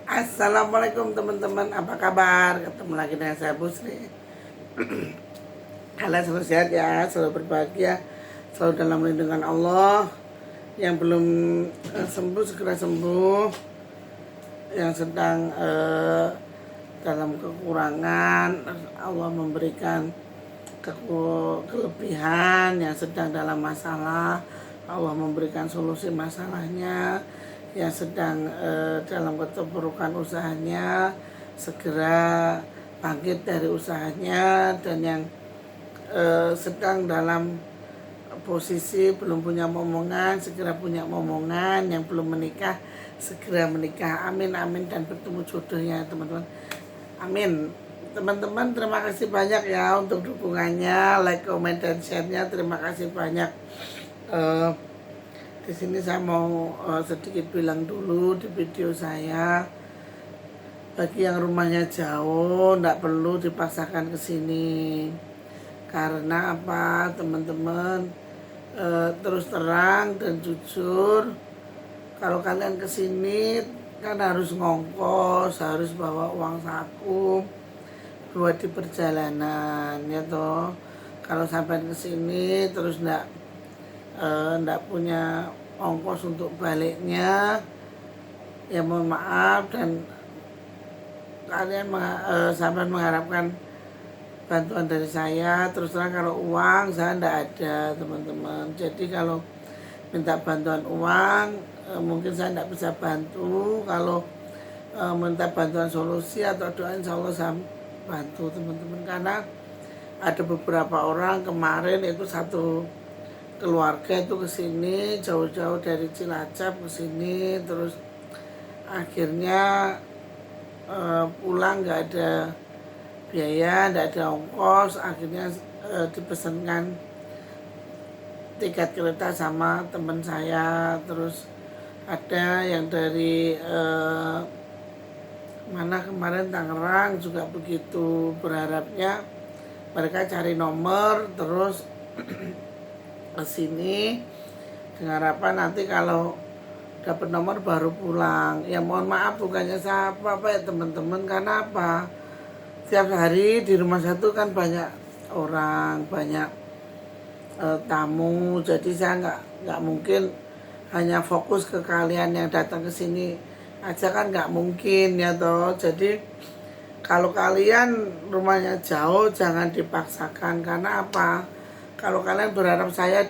Assalamualaikum teman-teman, apa kabar? Ketemu lagi dengan saya Busri. Kalian selalu sehat ya, selalu berbahagia, selalu dalam lindungan Allah. Yang belum sembuh segera sembuh. Yang sedang dalam kekurangan, Allah memberikan kelebihan. Yang sedang dalam masalah, Allah memberikan solusi masalahnya. Yang sedang dalam keterpurukan usahanya, segera bangkit dari usahanya. Dan yang sedang dalam posisi belum punya momongan, segera punya momongan. Yang belum menikah, segera menikah. Amin, amin. Dan bertemu jodohnya teman-teman. Amin. Teman-teman, terima kasih banyak ya untuk dukungannya, like, comment, dan share-nya. Terima kasih banyak. Di sini saya mau sedikit bilang dulu di video saya, bagi yang rumahnya jauh tidak perlu dipaksakan ke sini. Karena apa, teman-teman? Terus terang dan jujur, kalau kalian ke sini kan harus ngongkos, harus bawa uang saku buat di perjalanan ya toh. Kalau sampai ke sini terus ndak punya ongkos untuk baliknya, ya mohon maaf. Dan kalian sampai mengharapkan bantuan dari saya, terus terang kalau uang saya ndak ada teman-teman. Jadi kalau minta bantuan uang mungkin saya ndak bisa bantu. Kalau minta bantuan solusi atau doa, insya Allah saya bantu teman-teman. Karena ada beberapa orang kemarin itu satu keluarga itu kesini jauh-jauh dari Cilacap kesini, terus akhirnya pulang nggak ada biaya, nggak ada ongkos. Akhirnya dipesankan tiket kereta sama teman saya. Terus ada yang dari mana kemarin, Tangerang juga begitu. Berharapnya mereka cari nomor terus ke sini dengan harapan nanti kalau dapat nomor baru pulang. Ya mohon maaf, bukannya saya apa ya teman-teman. Karena apa, setiap hari di rumah satu kan banyak orang, banyak tamu. Jadi saya nggak mungkin hanya fokus ke kalian yang datang ke sini aja, kan nggak mungkin ya toh. Jadi kalau kalian rumahnya jauh jangan dipaksakan. Karena apa, kalau kalian berharap saya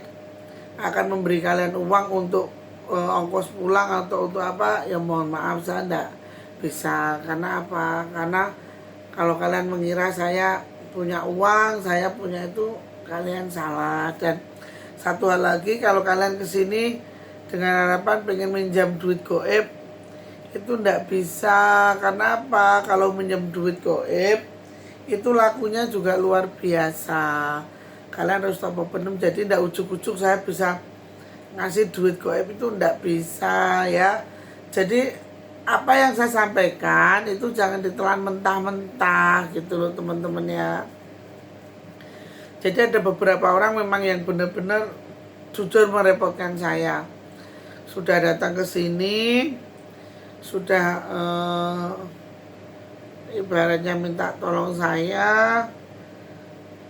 akan memberi kalian uang untuk ongkos pulang atau untuk apa, ya mohon maaf saya enggak bisa. Karena apa, karena kalau kalian mengira saya punya uang, saya punya itu, kalian salah. Dan satu hal lagi, kalau kalian kesini dengan harapan pengen minjam duit goib, itu enggak bisa. Karena apa, kalau minjam duit goib itu lakunya juga luar biasa. Kalian harus top up penuh. Jadi ndak ujuk-ujuk saya bisa ngasih duit goib, itu ndak bisa ya. Jadi apa yang saya sampaikan itu jangan ditelan mentah-mentah gitu loh teman-teman ya. Jadi ada beberapa orang memang yang benar-benar jujur merepotkan saya. Sudah datang ke sini, sudah ibaratnya minta tolong saya,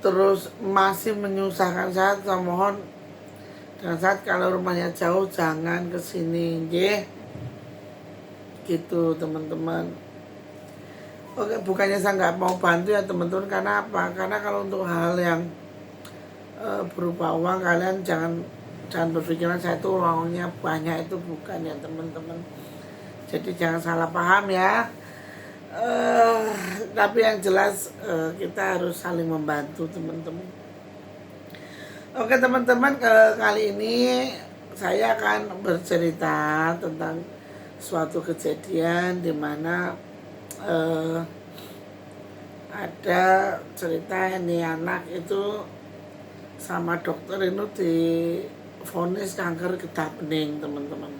terus masih menyusahkan saya. Saya mohon dengan saat kalau rumahnya jauh jangan kesini, gitu teman-teman. Oke, bukannya saya nggak mau bantu ya teman-teman. Karena apa, karena kalau untuk hal yang berupa uang, kalian jangan berpikiran saya itu uangnya banyak, itu bukan ya teman-teman. Jadi jangan salah paham ya. Tapi yang jelas kita harus saling membantu teman-teman. Oke teman-teman, kali ini saya akan bercerita tentang suatu kejadian di mana ada cerita ini anak itu sama dokter itu divonis kanker getah bening teman-teman.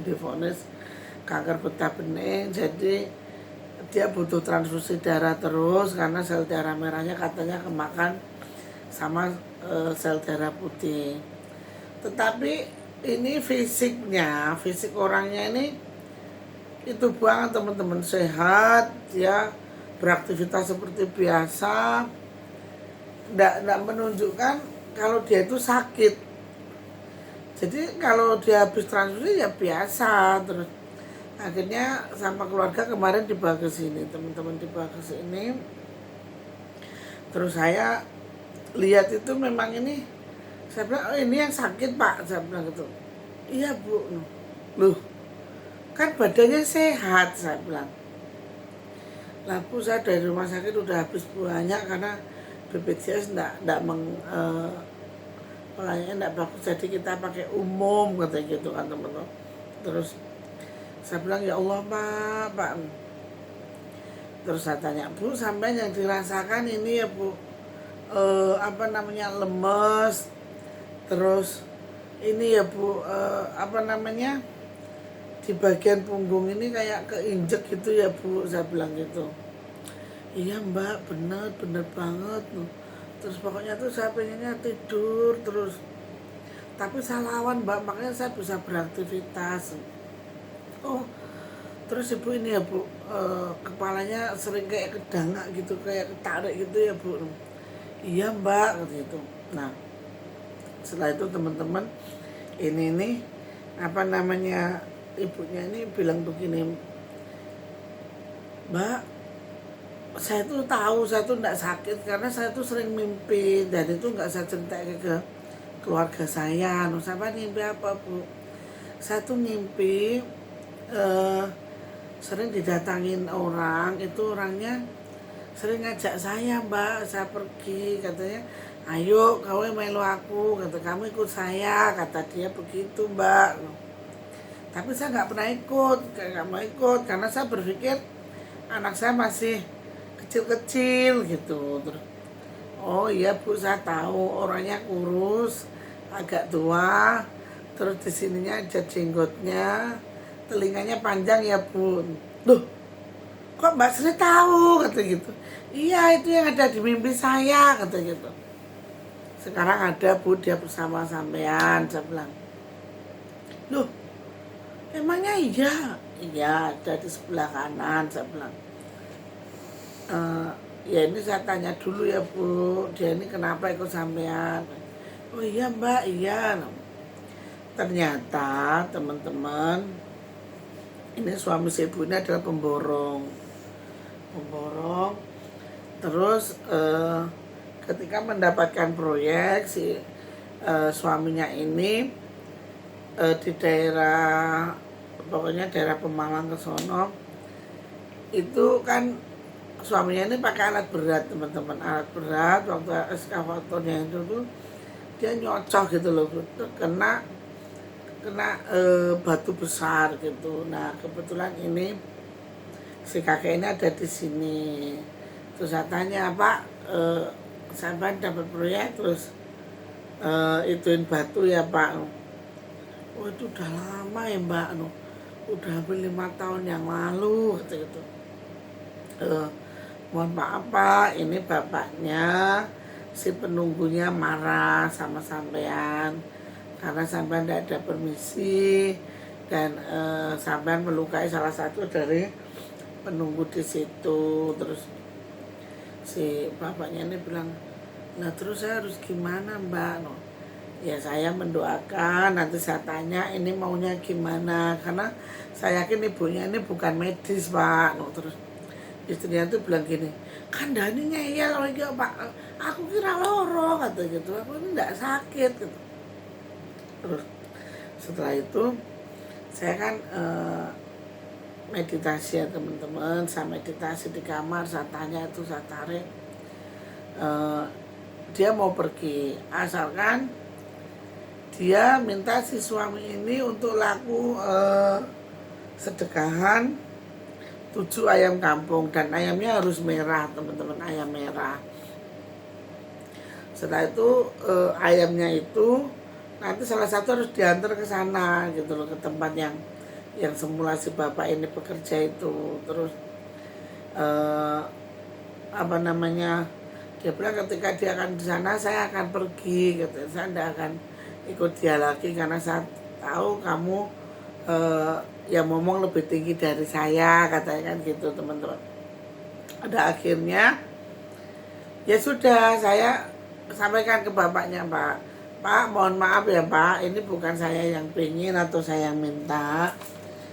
Divonis kanker getah bening, jadi dia butuh transfusi darah terus karena sel darah merahnya katanya kemakan sama sel darah putih. Tetapi ini fisik orangnya ini itu banget teman-teman, sehat ya, beraktivitas seperti biasa, nggak menunjukkan kalau dia itu sakit. Jadi kalau dia habis transfusi ya biasa. Terus akhirnya sama keluarga kemarin dibawa ke sini, teman-teman dibawa ke sini. Terus saya lihat itu memang ini, saya bilang, oh ini yang sakit pak, saya bilang gitu. Iya bu, loh kan badannya sehat, saya bilang. Lah bu, saya dari rumah sakit udah habis banyak karena BPJS enggak pelayanannya enggak bagus, jadi kita pakai umum, katanya gitu kan teman-teman. Terus saya bilang, ya Allah pak. Terus saya tanya, bu sampai yang dirasakan ini ya bu, lemes, terus ini ya bu, di bagian punggung ini kayak keinjek gitu ya bu, saya bilang gitu. Iya mbak, bener banget. Terus pokoknya tuh saya pengennya tidur terus, tapi saya lawan mbak, makanya saya bisa beraktivitas. Oh terus ibu ini ya bu, kepalanya sering kayak kedangak gitu, kayak ketarik gitu ya bu. Iya mbak, gitu. Nah setelah itu teman-teman, ini ibunya ini bilang begini, mbak saya tuh tahu saya tuh enggak sakit karena saya tuh sering mimpi, dan itu enggak saya cerita ke keluarga saya. Sama mimpi apa bu? Saya tuh mimpi sering didatangin orang, itu orangnya sering ngajak saya mbak, saya pergi, katanya ayo kamu melu aku, kata kamu ikut saya, kata dia begitu mbak. Tapi saya nggak pernah ikut, nggak mau ikut karena saya berpikir anak saya masih kecil-kecil gitu. Terus oh iya bu, saya tahu orangnya kurus, agak tua, terus di sininya ada jenggotnya, telinganya panjang ya bu. Duh, kok mbak Sri tahu, kata gitu. Iya itu yang ada di mimpi saya, kata gitu. Sekarang ada bu, dia bersama sampean, saya bilang. Loh, emangnya iya? Iya, ada di sebelah kanan, saya bilang. Ya ini saya tanya dulu ya bu, dia ini kenapa ikut sampean? Oh iya mbak, iya. Ternyata teman-teman, ini suami si ibu ini adalah pemborong. Terus ketika mendapatkan proyek, si suaminya ini di daerah, pokoknya daerah Pemalang ke sono, itu kan suaminya ini pakai alat berat teman-teman, alat berat. Waktu eskavatornya itu tuh dia nyocok gitu loh, kena batu besar gitu. Nah kebetulan ini si kakek ini ada di sini. Terus saya tanya, pak, sampai dapat proyek terus ituin batu ya pak? Oh itu udah lama ya mbak, udah hampir 5 tahun yang lalu, gitu. Mohon maaf pak, ini bapaknya si penunggunya marah sama sampean karena sampean tidak ada permisi, dan sampean melukai salah satu dari penunggu di situ. Terus si bapaknya ini bilang, nah terus saya harus gimana mbak? Ya saya mendoakan, nanti saya tanya ini maunya gimana, karena saya yakin ibunya ini bukan medis pak. Terus istrinya tuh bilang gini, kandani ngeyel lagi pak, aku kira loro, kata gitu, aku ini enggak sakit gitu. Terus setelah itu saya kan meditasi ya teman-teman, saya meditasi di kamar, saya tanya itu, saya tarik, dia mau pergi asalkan dia minta si suami ini untuk laku sedekahan 7 ayam kampung, dan ayamnya harus merah teman-teman, ayam merah. Setelah itu ayamnya itu nanti salah satu harus diantar ke sana gitu loh, ke tempat yang semula si bapak ini bekerja itu. Terus dia bilang ketika dia akan di sana saya akan pergi gitu, saya tidak akan ikut dia lagi karena saya tahu kamu yang ngomong lebih tinggi dari saya, katanya kan gitu teman-teman. Ada akhirnya ya sudah, saya sampaikan ke bapaknya, Pak, mohon maaf ya Pak, ini bukan saya yang pengen atau saya yang minta,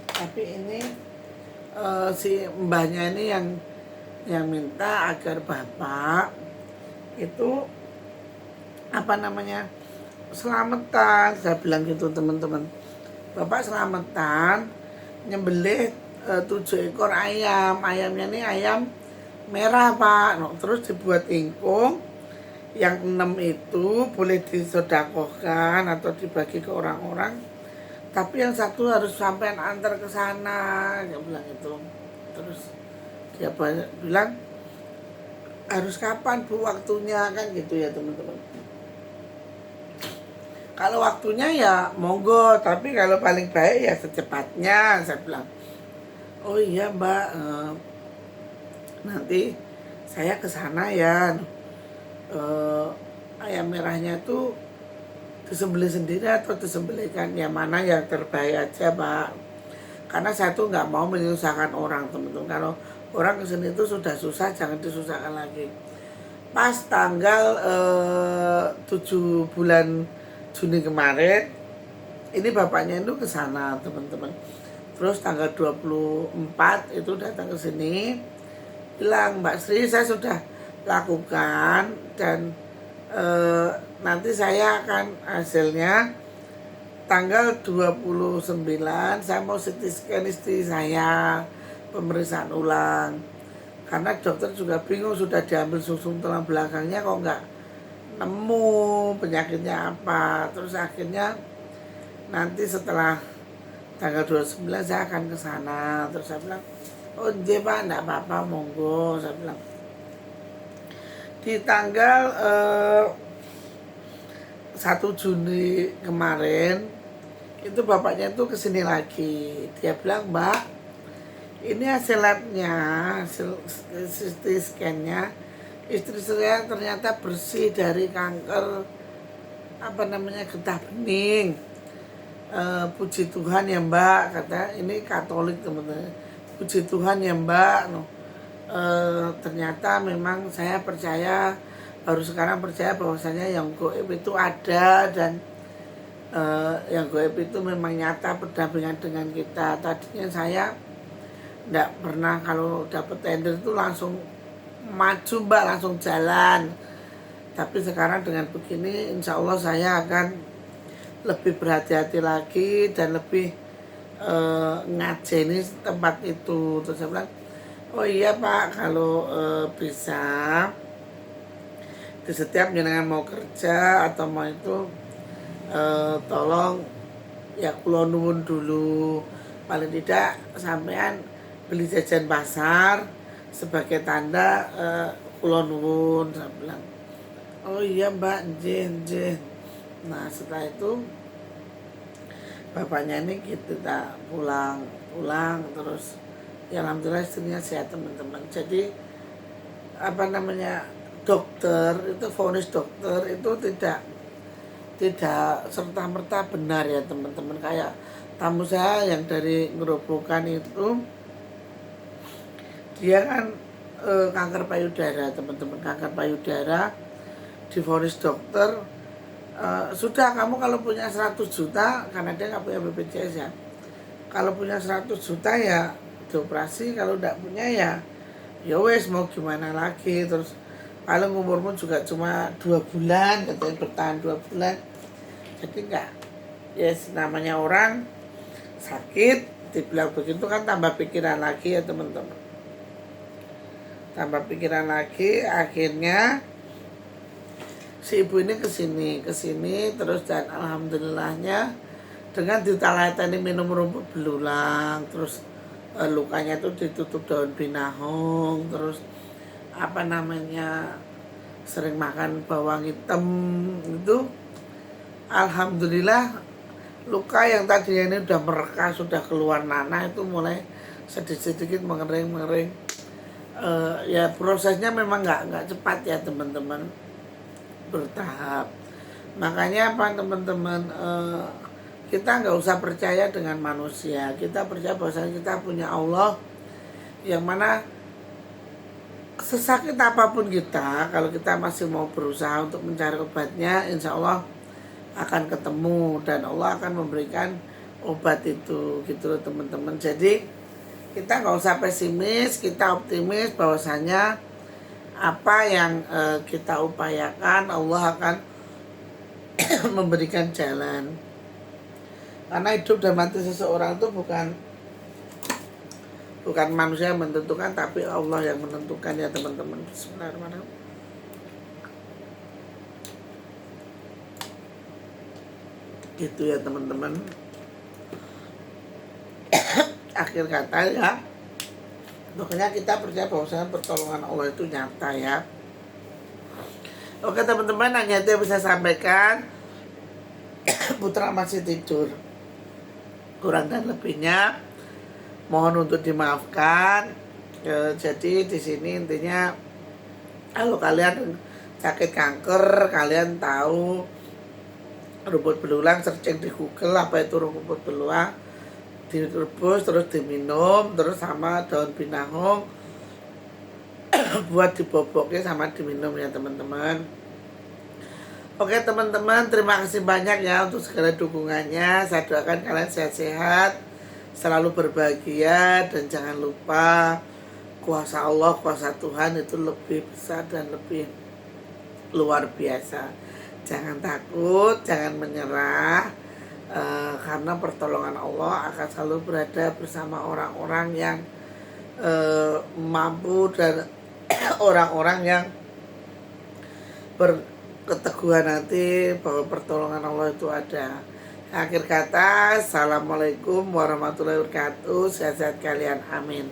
tapi ini si mbahnya ini yang minta agar bapak itu apa namanya selamatan. Saya bilang gitu teman-teman, bapak selamatan nyembelih 7 ekor ayam. Ayamnya ini ayam merah Pak, no, terus dibuat ingkung. Yang 6 itu boleh disodakohkan atau dibagi ke orang-orang, tapi yang satu harus sampai antar ke sana, dia bilang itu. Terus dia bilang, harus kapan Bu waktunya, kan gitu ya teman-teman. Kalau waktunya ya monggo, tapi kalau paling baik ya secepatnya, saya bilang. Oh iya Mbak, nanti saya ke sana ya. Ayam merahnya itu disembelih sendiri atau disembelihkan, yang mana yang terbaik aja Pak, karena saya tuh nggak mau menyusahkan orang teman-teman. Kalau orang kesini itu sudah susah, jangan disusahkan lagi. Pas tanggal 7 bulan Juni kemarin ini bapaknya itu ke sana teman-teman. Terus tanggal 24 itu datang ke sini, bilang, Mbak Sri, saya sudah lakukan dan nanti saya akan hasilnya tanggal 29 saya mau CT scan istri saya, pemeriksaan ulang, karena dokter juga bingung, sudah diambil sum tulang belakangnya kok nggak nemu penyakitnya apa. Terus akhirnya nanti setelah tanggal 29 saya akan ke sana. Terus saya bilang, oh iya Pak, enggak apa-apa, monggo, saya bilang. Di tanggal 1 Juni kemarin itu bapaknya itu kesini lagi. Dia bilang, Mbak, ini hasil labnya, hasil CT scan-nya, istri saya ternyata bersih dari kanker apa namanya getah bening. Puji Tuhan ya Mbak, kata, ini Katolik teman-teman. Puji Tuhan ya Mbak, no. Ternyata memang saya percaya, baru sekarang percaya bahwasanya yang goib itu ada, dan yang goib itu memang nyata berdampingan dengan kita. Tadinya saya enggak pernah kalau dapat tender itu langsung maju Mbak, langsung jalan. Tapi sekarang dengan begini insya Allah saya akan lebih berhati-hati lagi dan lebih ngajeni tempat itu. Terus saya bilang, oh iya Pak, kalau bisa di setiap jenengan mau kerja atau mau itu tolong ya kula nuwun dulu, paling tidak sampean beli jajan pasar sebagai tanda kula nuwun, saya bilang. Oh iya Mbak, nggih. Nah setelah itu bapaknya ini kita pulang terus ya alhamdulillah istrinya sehat teman-teman. Jadi apa namanya, dokter itu, vonis dokter itu tidak serta-merta benar ya teman-teman. Kayak tamu saya yang dari Ngerobokan itu, dia kan kanker payudara teman-teman, kanker payudara, divonis dokter, sudah kamu kalau punya 100 juta, karena dia nggak punya BPJS ya, kalau punya 100 juta ya dioperasi, kalau enggak punya ya wes mau gimana lagi. Terus paling umurmu juga cuma 2 bulan, katanya bertahan 2 bulan. Jadi enggak, yes, namanya orang sakit dibilang begitu kan tambah pikiran lagi ya teman-teman, tambah pikiran lagi. Akhirnya si ibu ini kesini terus, dan alhamdulillahnya dengan ditalatani minum rumput belulang, terus lukanya itu ditutup daun binahong, terus apa namanya sering makan bawang hitam itu, alhamdulillah luka yang tadinya ini udah merekah, sudah keluar nanah, itu mulai sedikit-sedikit mengering. Ya prosesnya memang nggak cepat ya teman-teman, bertahap. Makanya apa teman-teman, kita nggak usah percaya dengan manusia, kita percaya bahwa kita punya Allah yang mana sesakit apapun kita, kalau kita masih mau berusaha untuk mencari obatnya, insya Allah akan ketemu dan Allah akan memberikan obat itu, gitu loh teman-teman. Jadi kita nggak usah pesimis, kita optimis bahwasanya apa yang kita upayakan Allah akan memberikan jalan. Karena hidup dan mati seseorang itu bukan manusia yang menentukan, tapi Allah yang menentukan ya teman-teman. Bismillahirrahmanirrahim. Gitu ya teman-teman. Akhir kata ya, pokoknya kita percaya bahwa pertolongan Allah itu nyata ya. Oke teman-teman, hanya itu yang bisa sampaikan. Putra masih tidur, kurang dan lebihnya mohon untuk dimaafkan. Jadi di sini intinya, kalau kalian sakit kanker, kalian tahu rumput belulang, searching di Google apa itu rumput belulang, direbus terus diminum, terus sama daun binahong buat dibobokin sama diminum ya teman-teman. Oke teman-teman, terima kasih banyak ya untuk segala dukungannya. Saya doakan kalian sehat-sehat, selalu berbahagia, dan jangan lupa kuasa Allah, kuasa Tuhan itu lebih besar dan lebih luar biasa. Jangan takut, jangan menyerah, karena pertolongan Allah akan selalu berada bersama orang-orang yang mampu dan orang-orang yang berketeguhan nanti bahwa pertolongan Allah itu ada. Akhir kata, assalamualaikum warahmatullahi wabarakatuh. Sehat-sehat kalian, amin.